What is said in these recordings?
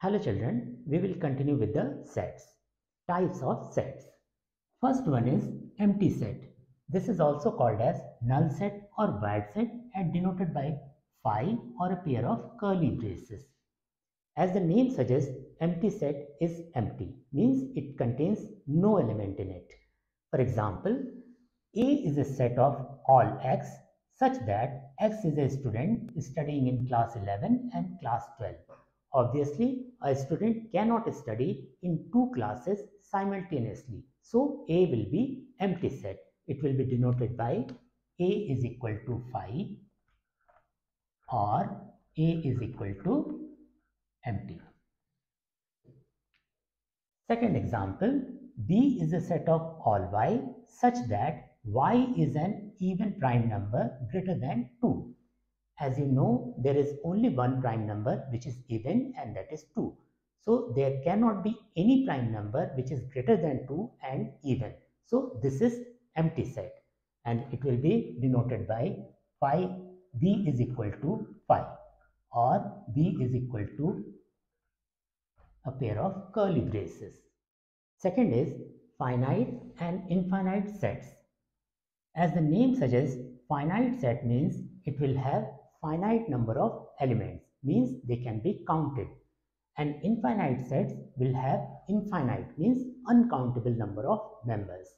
Hello children, we will continue with the sets. Types of sets. First one is empty set. This is also called as null set or void set and denoted by phi or a pair of curly braces. As the name suggests, empty set is empty, means it contains no element in it. For example, A is a set of all x such that x is a student studying in class 11 and class 12. Obviously, a student cannot study in two classes simultaneously. So, A will be empty set. It will be denoted by A is equal to phi or A is equal to empty. Second example, B is a set of all y such that y is an even prime number greater than 2. As you know, there is only one prime number which is even and that is 2. So there cannot be any prime number which is greater than 2 and even. So this is empty set and it will be denoted by phi b is equal to phi or b is equal to a pair of curly braces. Second is finite and infinite sets. As the name suggests, finite set means it will have finite number of elements, means they can be counted. And infinite sets will have infinite, means uncountable number of members.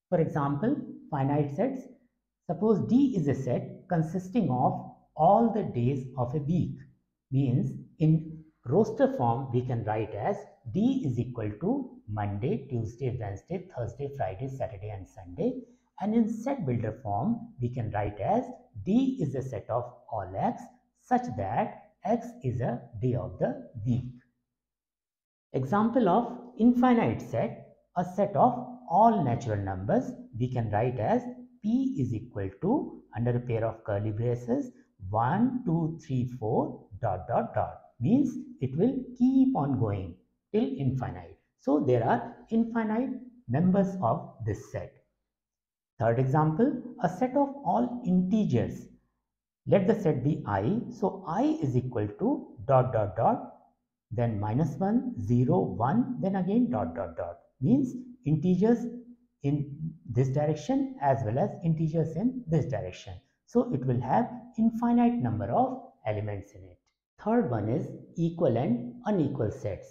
For example, finite sets, suppose D is a set consisting of all the days of a week, means in roster form we can write as D is equal to Monday, Tuesday, Wednesday, Thursday, Friday, Saturday and Sunday. And in set builder form we can write as D is a set of all x such that x is a day of the week. Example of infinite set, a set of all natural numbers we can write as P is equal to under a pair of curly braces 1, 2, 3, 4 dot dot dot, means it will keep on going till infinite. So there are infinite members of this set. Third example, a set of all integers. Let the set be I. So I is equal to dot dot dot, then -1, 0, 1, then again dot dot dot, means integers in this direction as well as integers in this direction. So it will have infinite number of elements in it. Third one is equal and unequal sets.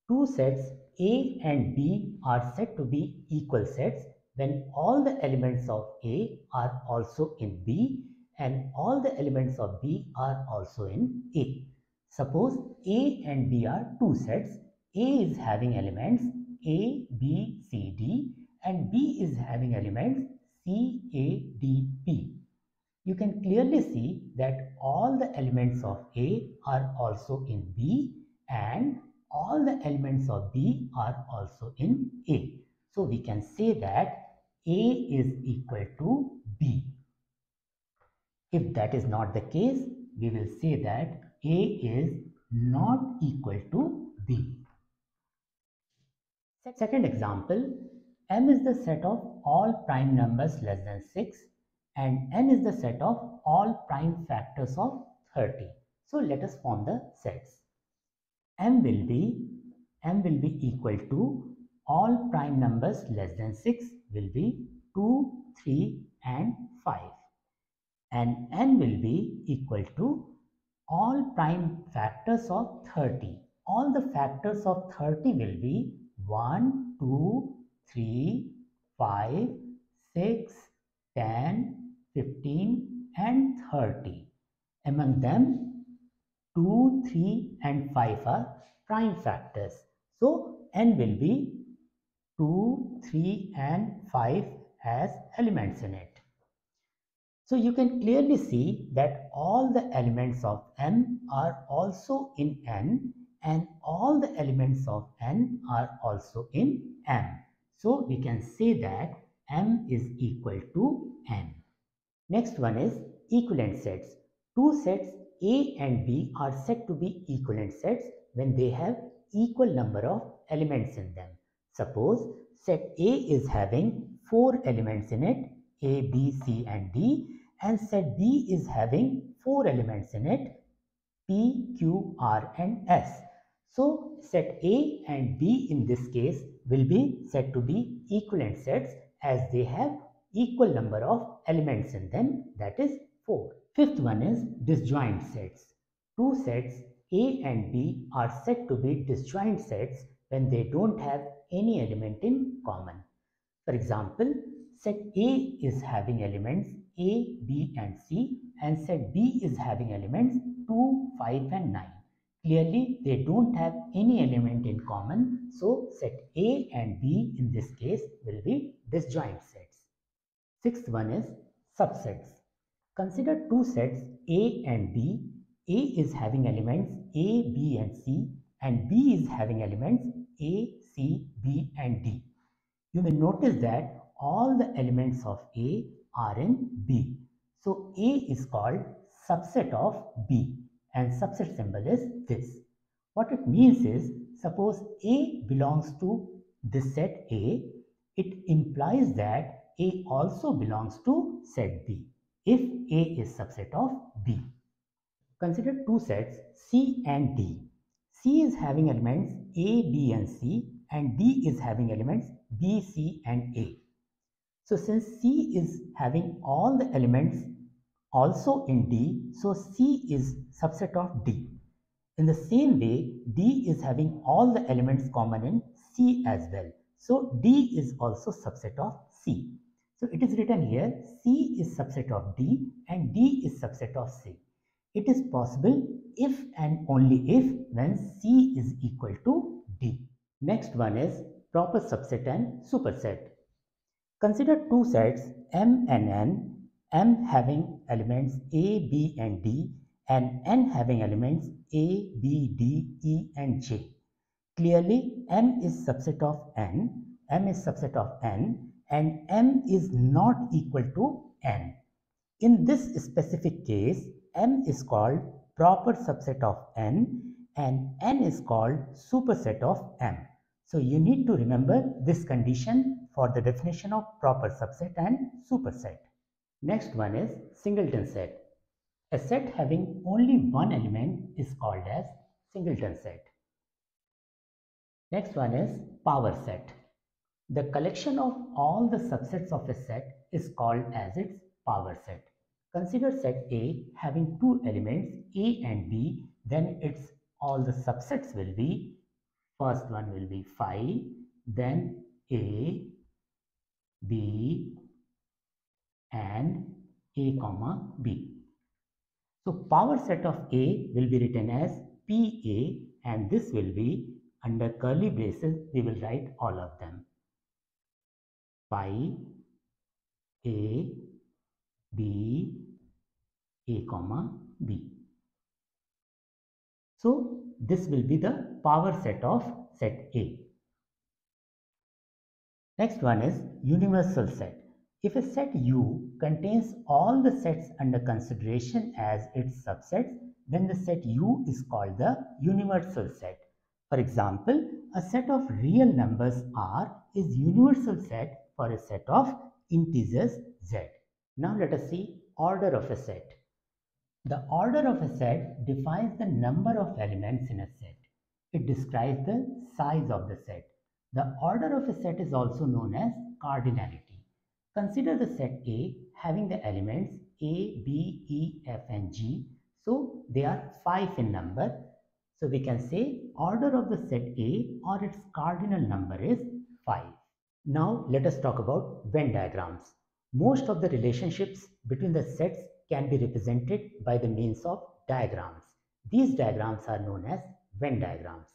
Two sets A and B are said to be equal sets when all the elements of A are also in B and all the elements of B are also in A. Suppose A and B are two sets. A is having elements A, B, C, D and B is having elements C, A, D, B. You can clearly see that all the elements of A are also in B and all the elements of B are also in A. So we can say that A is equal to B. If that is not the case, we will say that A is not equal to B. Second example, M is the set of all prime numbers less than 6 and N is the set of all prime factors of 30. So let us form the sets. M will be equal to all prime numbers less than 6 will be 2, 3 and 5. And N will be equal to all prime factors of 30. All the factors of 30 will be 1, 2, 3, 5, 6, 10, 15 and 30. Among them, 2, 3 and 5 are prime factors. So, N will be 2, 3 and 5 as elements in it. So you can clearly see that all the elements of M are also in N and all the elements of N are also in M. So we can say that M is equal to N. Next one is equivalent sets. Two sets A and B are said to be equivalent sets when they have equal number of elements in them. Suppose set A is having 4 elements in it, A, B, C and D, and set B is having 4 elements in it, P, Q, R and S. So set A and B in this case will be said to be equivalent sets as they have equal number of elements in them, that is 4. Fifth one is disjoint sets. Two sets A and B are said to be disjoint sets when they don't have any element in common. For example, set A is having elements A, B and C and set B is having elements 2, 5 and 9. Clearly, they don't have any element in common, so set A and B in this case will be disjoint sets. Sixth one is subsets. Consider two sets A and B. A is having elements A, B and C and B is having elements A, C, B and D. You may notice that all the elements of A are in B. So A is called subset of B and subset symbol is this. What it means is, suppose A belongs to this set A, it implies that A also belongs to set B if A is subset of B. Consider two sets C and D. C is having elements A, B and C and D is having elements B, C and A. So since C is having all the elements also in D, so C is subset of D. In the same way, D is having all the elements common in C as well. So D is also subset of C. So it is written here C is subset of D and D is subset of C. It is possible if and only if when C is equal to D. Next one is proper subset and superset. Consider two sets M and N, M having elements A, B and D and N having elements A, B, D, E and J. Clearly M is subset of N, M is subset of N and M is not equal to N. In this specific case, M is called proper subset of N and N is called superset of M. So you need to remember this condition for the definition of proper subset and superset. Next one is singleton set. A set having only one element is called as singleton set. Next one is power set. The collection of all the subsets of a set is called as its power set. Consider set A having two elements A and B, then its all the subsets will be, first one will be 5, then A, B and A comma B. So power set of A will be written as PA and this will be under curly braces we will write all of them. 5 A, B, A comma B. So this will be the power set of set A. Next one is universal set. If a set U contains all the sets under consideration as its subsets, then the set U is called the universal set. For example, a set of real numbers R is universal set for a set of integers Z. Now let us see order of a set. The order of a set defines the number of elements in a set. It describes the size of the set. The order of a set is also known as cardinality. Consider the set A having the elements A, B, E, F and G. So they are 5 in number. So we can say order of the set A or its cardinal number is 5. Now let us talk about Venn diagrams. Most of the relationships between the sets can be represented by the means of diagrams. These diagrams are known as Venn diagrams.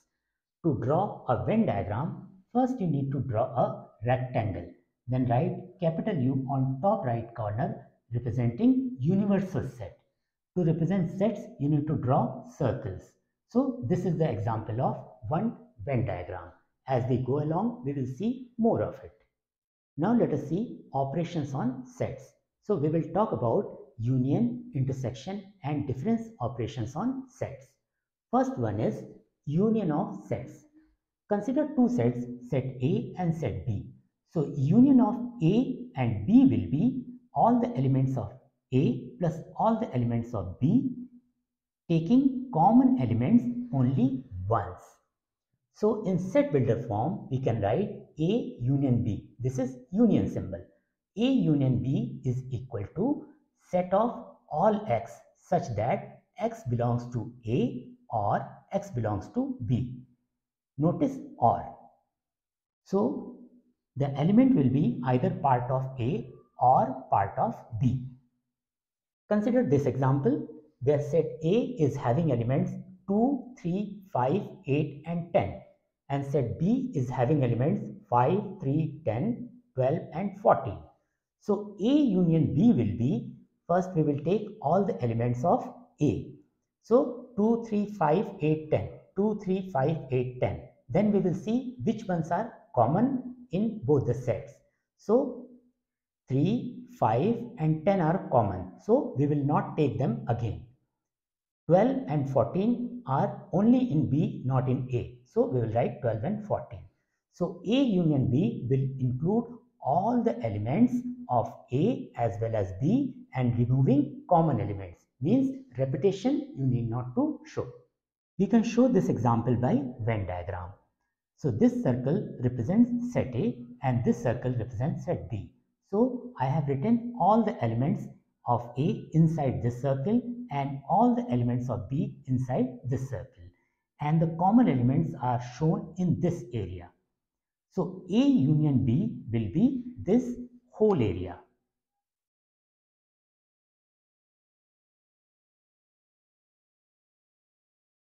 To draw a Venn diagram, first you need to draw a rectangle. Then write capital U on top right corner representing universal set. To represent sets, you need to draw circles. So this is the example of one Venn diagram. As we go along, we will see more of it. Now let us see operations on sets. So we will talk about union, intersection and difference operations on sets. First one is union of sets. Consider two sets, set A and set B. So union of A and B will be all the elements of A plus all the elements of B taking common elements only once. So in set builder form, we can write A union B. This is union symbol. A union B is equal to set of all x such that x belongs to A or x belongs to B. Notice or. So the element will be either part of A or part of B. Consider this example where set A is having elements 2, 3, 5, 8 and 10, and set B is having elements 5, 3, 10, 12 and 14. So A union B will be, first we will take all the elements of A. So 2, 3, 5, 8, 10, 2, 3, 5, 8, 10. Then we will see which ones are common in both the sets. So 3, 5 and 10 are common. So we will not take them again. 12 and 14 are only in B, not in A. So we will write 12 and 14. So A union B will include all the elements of A as well as B and removing common elements. Means repetition you need not to show. We can show this example by Venn diagram. So this circle represents set A and this circle represents set B. So I have written all the elements of A inside this circle and all the elements of B inside this circle. And the common elements are shown in this area. So A union B will be this whole area.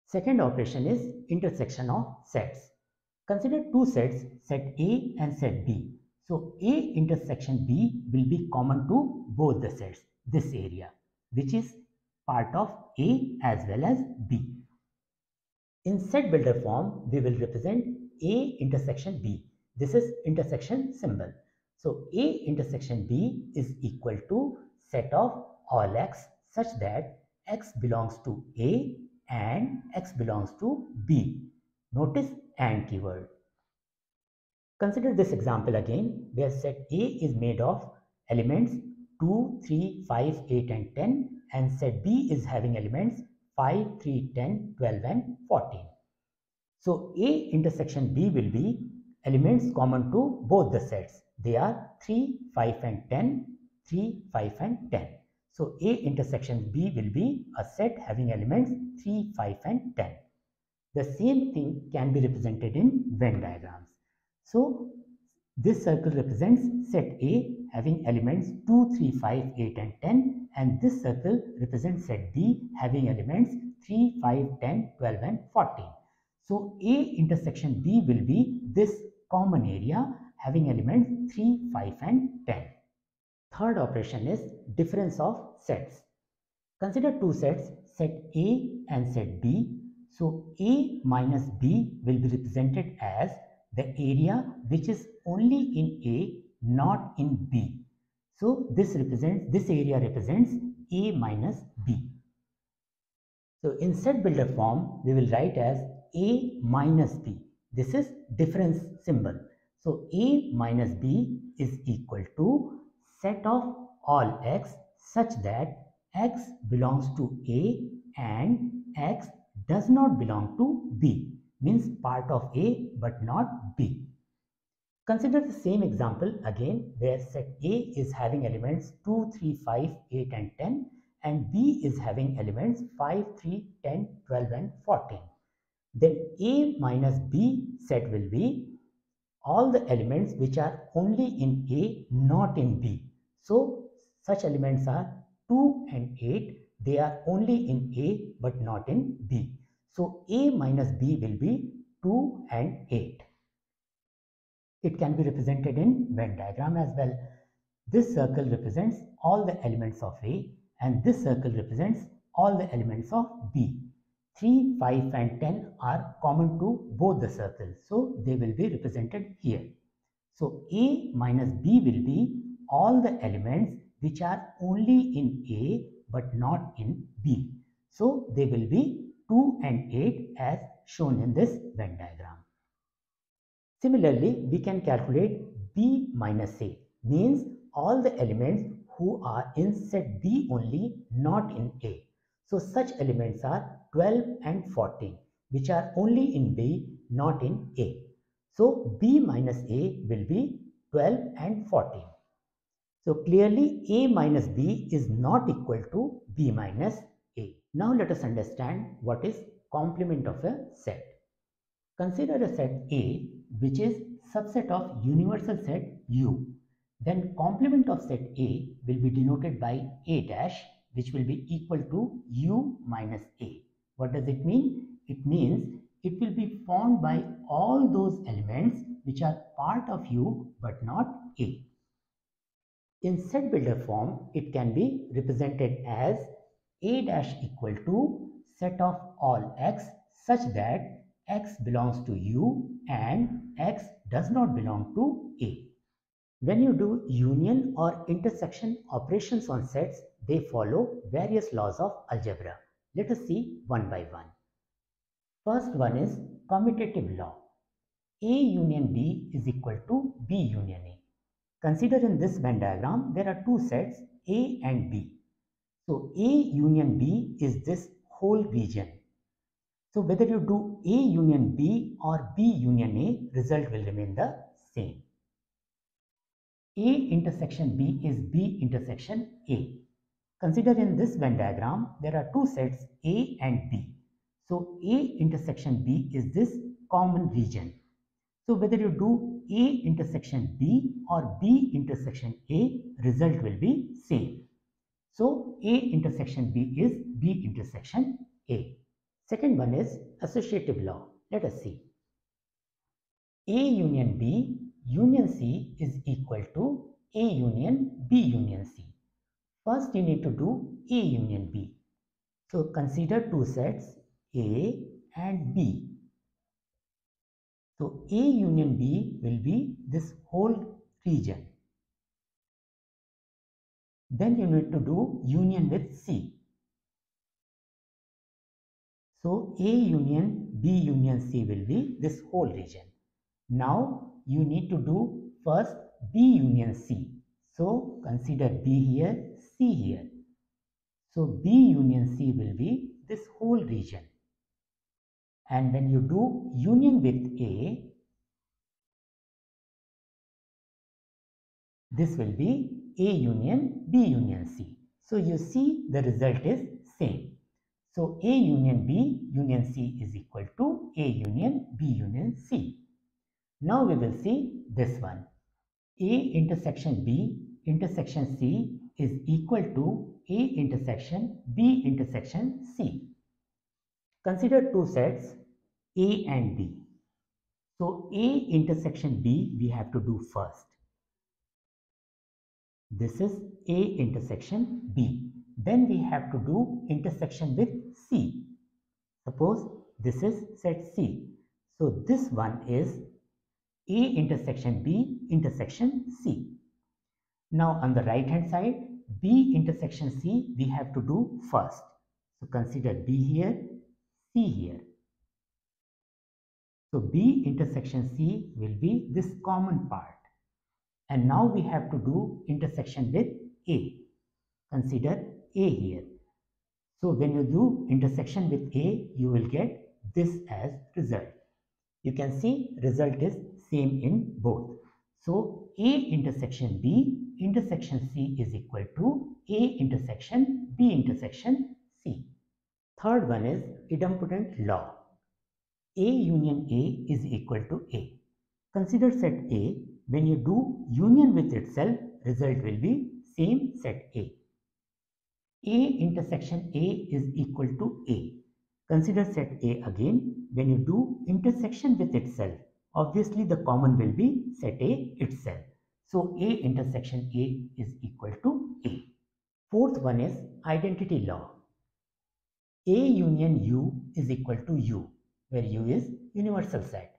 Second operation is intersection of sets. Consider two sets, set A and set B. So A intersection B will be common to both the sets, this area, which is part of A as well as B. In set builder form, we will represent A intersection B. This is intersection symbol. So A intersection B is equal to set of all x such that x belongs to A and x belongs to B. Notice AND keyword. Consider this example again where set A is made of elements 2, 3, 5, 8 and 10 and set B is having elements 5, 3, 10, 12 and 14. So A intersection B will be elements common to both the sets. They are 3, 5 and 10, 3, 5 and 10. So A intersection B will be a set having elements 3, 5 and 10. The same thing can be represented in Venn diagrams. So this circle represents set A having elements 2, 3, 5, 8 and 10 and this circle represents set B having elements 3, 5, 10, 12 and 14. So A intersection B will be this common area having elements 3, 5 and 10. Third operation is difference of sets. Consider two sets, set A and set B. So A minus B will be represented as the area which is only in A, not in B. So this area represents A minus B. So in set builder form, we will write as A minus B. This is difference symbol. So A minus B is equal to set of all x such that x belongs to A and x does not belong to B. Means part of A but not B. Consider the same example again where set A is having elements 2, 3, 5, 8 and 10 and B is having elements 5, 3, 10, 12 and 14. Then A minus B set will be all the elements which are only in A, not in B. So such elements are 2 and 8. They are only in A but not in B. So A minus B will be 2 and 8. It can be represented in Venn diagram as well. This circle represents all the elements of A and this circle represents all the elements of B. 3, 5 and 10 are common to both the circles. So they will be represented here. So A minus B will be all the elements which are only in A but not in B. So they will be 2 and 8 as shown in this Venn diagram. Similarly, we can calculate B minus A, means all the elements who are in set B only, not in A. So such elements are 12 and 14, which are only in B not in A. So B minus A will be 12 and 14. So clearly A minus B is not equal to B minus A. Now let us understand what is complement of a set. Consider a set A which is subset of universal set U. Then complement of set A will be denoted by A dash, which will be equal to U minus A. What does it mean? It means it will be formed by all those elements which are part of U but not A. In set builder form, it can be represented as A dash equal to set of all x such that x belongs to U and x does not belong to A. When you do union or intersection operations on sets, they follow various laws of algebra. Let us see one by one. First one is commutative law. A union B is equal to B union A. Consider in this Venn diagram, there are two sets A and B. So A union B is this whole region. So whether you do A union B or B union A, result will remain the same. A intersection B is B intersection A. Consider in this Venn diagram, there are two sets A and B. So A intersection B is this common region. So whether you do A intersection B or B intersection A, result will be same. So A intersection B is B intersection A. Second one is associative law. Let us see. A union B union C is equal to A union B union C. First you need to do A union B. So consider two sets A and B. So A union B will be this whole region. Then you need to do union with C. So A union B union C will be this whole region. Now you need to do first B union C. So consider B here, C here. So B union C will be this whole region. And when you do union with A, this will be A union B union C. So you see the result is same. So A union B union C is equal to A union B union C. Now we will see this one. A intersection B intersection C is equal to A intersection B intersection C. Consider two sets A and B. So A intersection B we have to do first. This is A intersection B. Then we have to do intersection with C. Suppose this is set C. So this one is A intersection B intersection C. Now on the right hand side, B intersection C we have to do first. So consider B here, C here. So B intersection C will be this common part. And now we have to do intersection with A. Consider A here. So when you do intersection with A, you will get this as result. You can see result is same in both. So A intersection B intersection C is equal to A intersection B intersection C. Third one is idempotent law. A union A is equal to A. Consider set A. When you do union with itself, result will be same set A. A intersection A is equal to A. Consider set A again. When you do intersection with itself, obviously the common will be set A itself. So A intersection A is equal to A. Fourth one is identity law. A union U is equal to U, where U is universal set.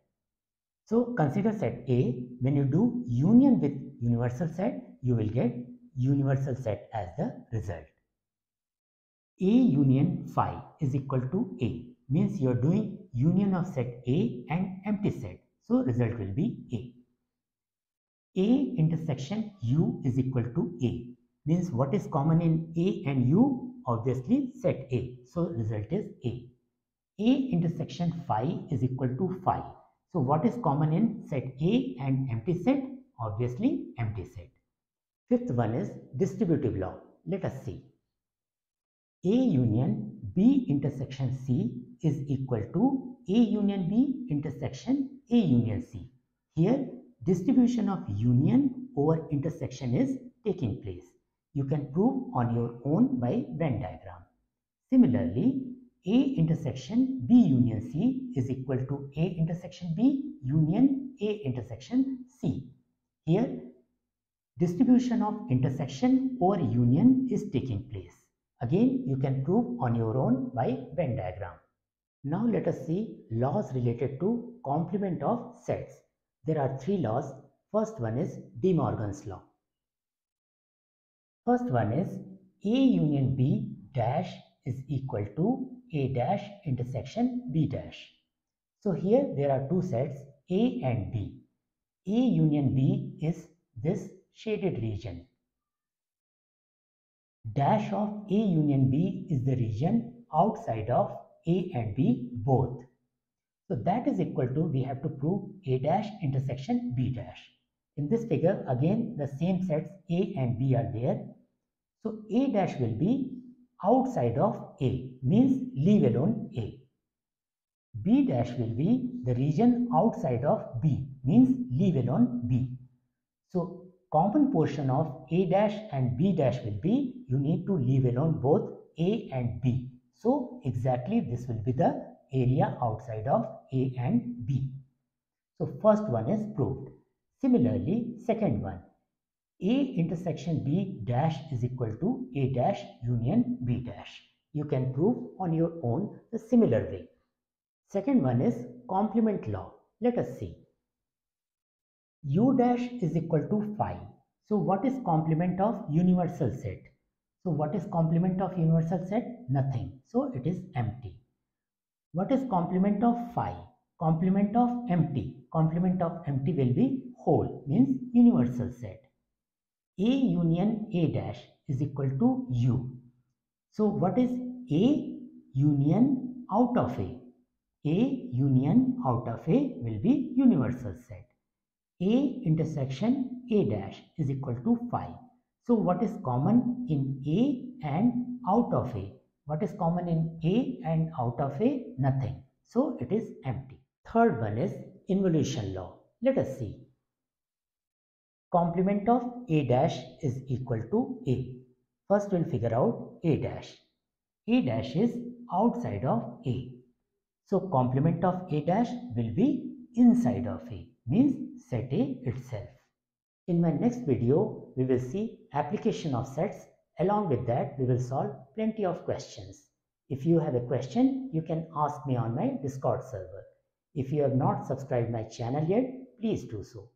So consider set A. When you do union with universal set, you will get universal set as the result. A union phi is equal to A, means you are doing union of set A and empty set. So result will be A. A intersection U is equal to A, means what is common in A and U? Obviously set A. So result is A. A intersection phi is equal to phi. So what is common in set A and empty set? Obviously empty set. Fifth one is distributive law. Let us see. A union B intersection C is equal to A union B intersection A union C. Here distribution of union over intersection is taking place. You can prove on your own by Venn diagram. Similarly, A intersection B union C is equal to A intersection B union A intersection C. Here distribution of intersection over union is taking place. Again, you can prove on your own by Venn diagram. Now let us see laws related to complement of sets. There are three laws. First one is De Morgan's law. First one is A union B dash is equal to A dash intersection B dash. So here there are two sets A and B. A union B is this shaded region. Dash of A union B is the region outside of A and B both. So that is equal to, we have to prove A dash intersection B dash. In this figure, again the same sets A and B are there. So A dash will be outside of A, means leave alone A. B dash will be the region outside of B, means leave alone B. So common portion of A dash and B dash will be, you need to leave alone both A and B. So exactly this will be the area outside of A and B. So first one is proved. Similarly, second one, A intersection B dash is equal to A dash union B dash. You can prove on your own the similar way. Second one is complement law. Let us see. U dash is equal to phi. So what is complement of universal set? So what is complement of universal set? Nothing. So it is empty. What is complement of phi? Complement of empty. Complement of empty will be whole, means universal set. A union A dash is equal to U. So what is A union out of A? A union out of A will be universal set. A intersection A dash is equal to phi. So what is common in A and out of A? What is common in A and out of A? Nothing. So it is empty. Third one is involution law. Let us see. Complement of A dash is equal to A. First we'll figure out A dash. A dash is outside of A. So complement of A dash will be inside of A, means set A itself. In my next video, we will see application of sets. Along with that, we will solve plenty of questions. If you have a question, you can ask me on my Discord server. If you have not subscribed my channel yet, please do so.